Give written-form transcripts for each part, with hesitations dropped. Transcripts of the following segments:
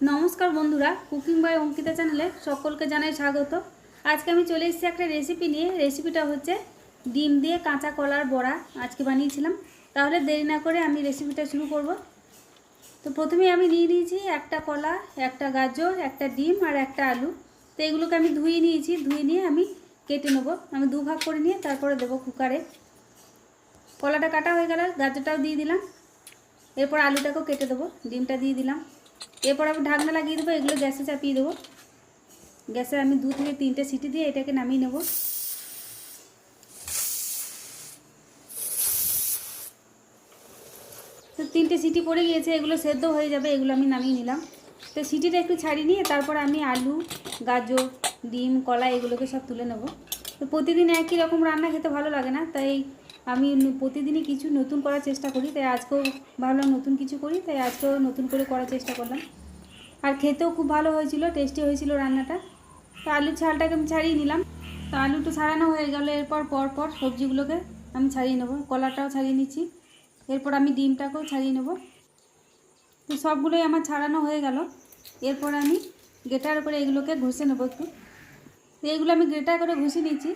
नमस्कार बंधुरा cooking by Ankita चैनले सकलके Janai स्वागत। आज के आमी चले एसेछि एकटा रेसिपि निये। रेसिपिटा होच्छे डिम दिए काँचा कलार बड़ा। आज के बानिয়েছিলাম। ताहले देरी ना करे आमी रेसिपिटा शुरू करब। तो प्रथमे आमी निये निয়েছি একটা কলা, একটা গাজর, একটা ডিম और একটা आलू। तो एगुलोके आमी धुए निয়েছি, धुए निয়ে आमी केटे नेब। आमी दो भाग करे निয়ে तारपरे देब कुकारे। কলাটা काटा হয়ে গেল, গাজরটাও দিয়ে দিলাম, এরপর আলুটাকেও কেটে দেব, ডিমটা দিয়ে দিলাম। এরপর আমি ঢাকনা লাগিয়ে দেবো, এগুলো গ্যাসে চাপিয়ে দেবো। গ্যাসে আমি 2 থেকে 3টে সিটি দিয়ে এটাকে নামিয়ে নেব। তো 3টে সিটি পড়ে গিয়েছে, এগুলো সেদ্ধ হয়ে যাবে, এগুলো আমি নামিয়ে নিলাম। তো সিটিটা একটু ছাড়িয়ে নিয়ে তারপর আমি আলু, গাজর, ডিম, কলা এগুলোকে সব তুলে নেব। তো প্রতিদিন একই রকম রান্না খেতে ভালো লাগে না, তাই আমি প্রতিদিনই কিছু নতুন করার চেষ্টা করি। তাই আজকেও ভাবলাম নতুন কিছু করি, তাই আজকেও নতুন করে করার চেষ্টা করলাম। আর খেতেও খুব ভালো হয়েছিল, টেস্টি হয়েছিল রান্নাটা। তো আলুর ছালটাকে আমি ছাড়িয়ে নিলাম। তো আলুটা ছাড়ানো হয়ে গেল, এরপর পরপর সবজিগুলোকে আমি ছাড়িয়ে নেব। কলাটাও ছাড়িয়ে নিচ্ছি, এরপর আমি ডিমটাকেও ছাড়িয়ে নেব। তো সবগুলোই আমার ছাড়ানো হয়ে গেল। এরপর আমি গ্রেটার করে এগুলোকে ঘষে নেব একটু। তো এইগুলো আমি গ্রেটার করে ঘষে নিচ্ছি।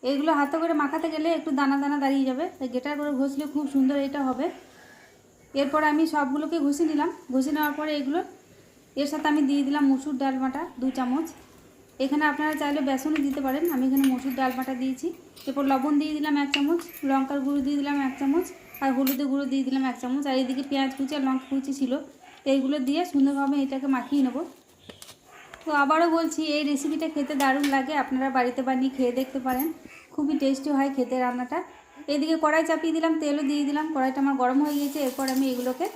এইগুলো হাতে করে মাখাতে গেলে একটু দানা দানা দাঁড়িয়ে যাবে, তাই গ্রেটার করে ঘষলে খুব সুন্দর এটা হবে। এরপর আমি সবগুলোকে ঘষে নিলাম। ঘষে নেওয়ার পরে এগুলো এর সাথে আমি দিয়ে দিলাম মসুর ডাল বাটা 2 চামচ। এখানে আপনারা চাইলে বেসনও দিতে পারেন, আমি এখানে মসুর ডাল বাটা দিয়েছি। এরপর লবণ দিয়ে দিলাম 1 চামচ, লঙ্কার গুঁড়ো দিয়ে দিলাম 1 চামচ, আর হলুদের গুঁড়ো দিয়ে দিলাম 1 চামচ। আর এদিকে পেঁয়াজ কুচি আর লঙ্কা কুচি ছিল, এইগুলো দিয়ে সুন্দরভাবে এটাকে মাখিয়ে নেব। তো আবারও বলছি, এই রেসিপিটা খেতে দারুণ লাগে, আপনারা বাড়িতে বানিয়ে খেয়ে দেখতে পারেন, খুবই টেস্টি হয় খেতে রান্নাটা। এদিকে কড়াই চাপিয়ে দিলাম, তেলও দিয়ে দিলাম, কড়াইটা আমার গরম হয়ে গিয়েছে। এরপর আমি এগুলোকে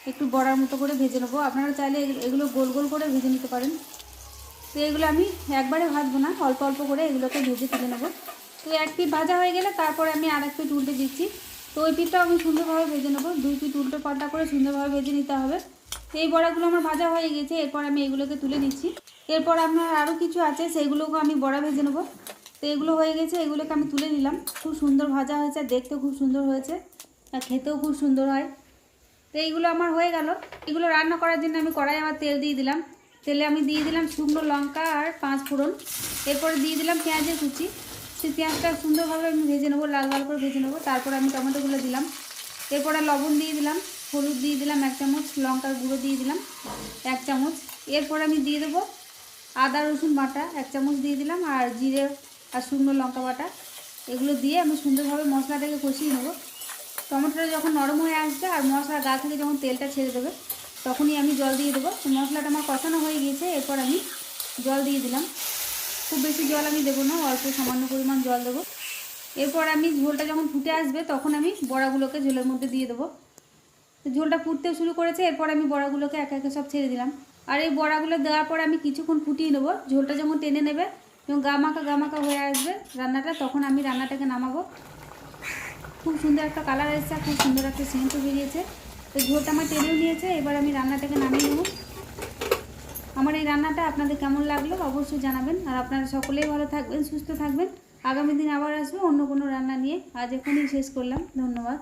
একটু বড়ার মতো করে ভেজে নেবো। আপনারা চাইলে এগুলো গোল গোল করে ভেজে নিতে পারেন। তো এগুলো আমি একবারে ভাজবো না, অল্প অল্প করে এগুলোকে ভেজে তুলে নেবো। তো এক পিঠ ভাজা হয়ে গেলে তারপরে আমি আরেক পিঠ উল্টে দিচ্ছি। তো ওই পিঠটাও আমি সুন্দরভাবে ভেজে নেবো, 2 পিঠ উল্টো পাল্টা করে সুন্দরভাবে ভেজে নিতে হবে। তো এই বড়াগুলো আমার ভাজা হয়ে গেছে, এরপর আমি এগুলোকে তুলে নিচ্ছি। এরপর আপনার আরও কিছু আছে, সেইগুলোকে আমি বড়া ভেজে নেবো। তো এগুলো হয়ে গেছে, এগুলোকে আমি তুলে নিলাম। খুব সুন্দর ভাজা হয়েছে, দেখতেও খুব সুন্দর হয়েছে, আর খেতেও খুব সুন্দর হয়। তো এইগুলো আমার হয়ে গেল। এগুলো রান্না করার জন্য আমি কড়াই আবার তেল দিয়ে দিলাম। তেলে আমি দিয়ে দিলাম শুকনো লঙ্কা আর 5 ফোড়ন। এরপরে দিয়ে দিলাম পেঁয়াজের কুচি। সেই পেঁয়াজটা সুন্দরভাবে আমি ভেজে নেবো, লাল লাল করে ভেজে নেবো। তারপর আমি টমেটোগুলো দিলাম। এরপরে লবণ দিয়ে দিলাম, হলুদ দিয়ে দিলাম 1 চামচ, লঙ্কার গুঁড়ো দিয়ে দিলাম 1 চামচ। এরপর আমি দিয়ে দেবো আদা রসুন বাটা 1 চামচ দিয়ে দিলাম, আর জিরে আর শুকনো লঙ্কা বাটা। এগুলো দিয়ে আমি সুন্দরভাবে মশলাটাকে কষিয়ে নেবো। টমেটোটা যখন নরম হয়ে আসবে আর মশলার গা থেকে যখন তেলটা ছেড়ে দেবে, তখনই আমি জল দিয়ে দেবো। তো মশলাটা আমার কষানো হয়ে গিয়েছে, এরপর আমি জল দিয়ে দিলাম। খুব বেশি জল আমি দেবো না, অল্প সামান্য পরিমাণ জল দেবো। এরপর আমি ঝোলটা যখন ফুটে আসবে তখন আমি বড়াগুলোকে ঝোলের মধ্যে দিয়ে দেবো। তো ঝোলটা ফুটতে শুরু করেছে, এরপর আমি বড়াগুলোকে একে একে সব ছেড়ে দিলাম। আর এই বড়াগুলো দেওয়ার পর আমি কিছুক্ষণ ফুটিয়ে নেবো। ঝোলটা যখন টেনে নেবে এবং গামাকা হয়ে আসবে রান্নাটা, তখন আমি রান্নাটাকে নামাবো। খুব সুন্দর একটা কালার এসেছে, খুব সুন্দর একটা সেন্টও বেরিয়েছে। তো ঝোলটা আমার টেনেও নিয়েছে, এবার আমি রান্নাটাকে নামিয়ে নেব। আমার এই রান্নাটা আপনাদের কেমন লাগলো অবশ্যই জানাবেন। আর আপনারা সকলেই ভালো থাকবেন, সুস্থ থাকবেন। আগামী দিন আবার আসবো অন্য কোনো রান্না নিয়ে। আজ এখনই শেষ করলাম, ধন্যবাদ।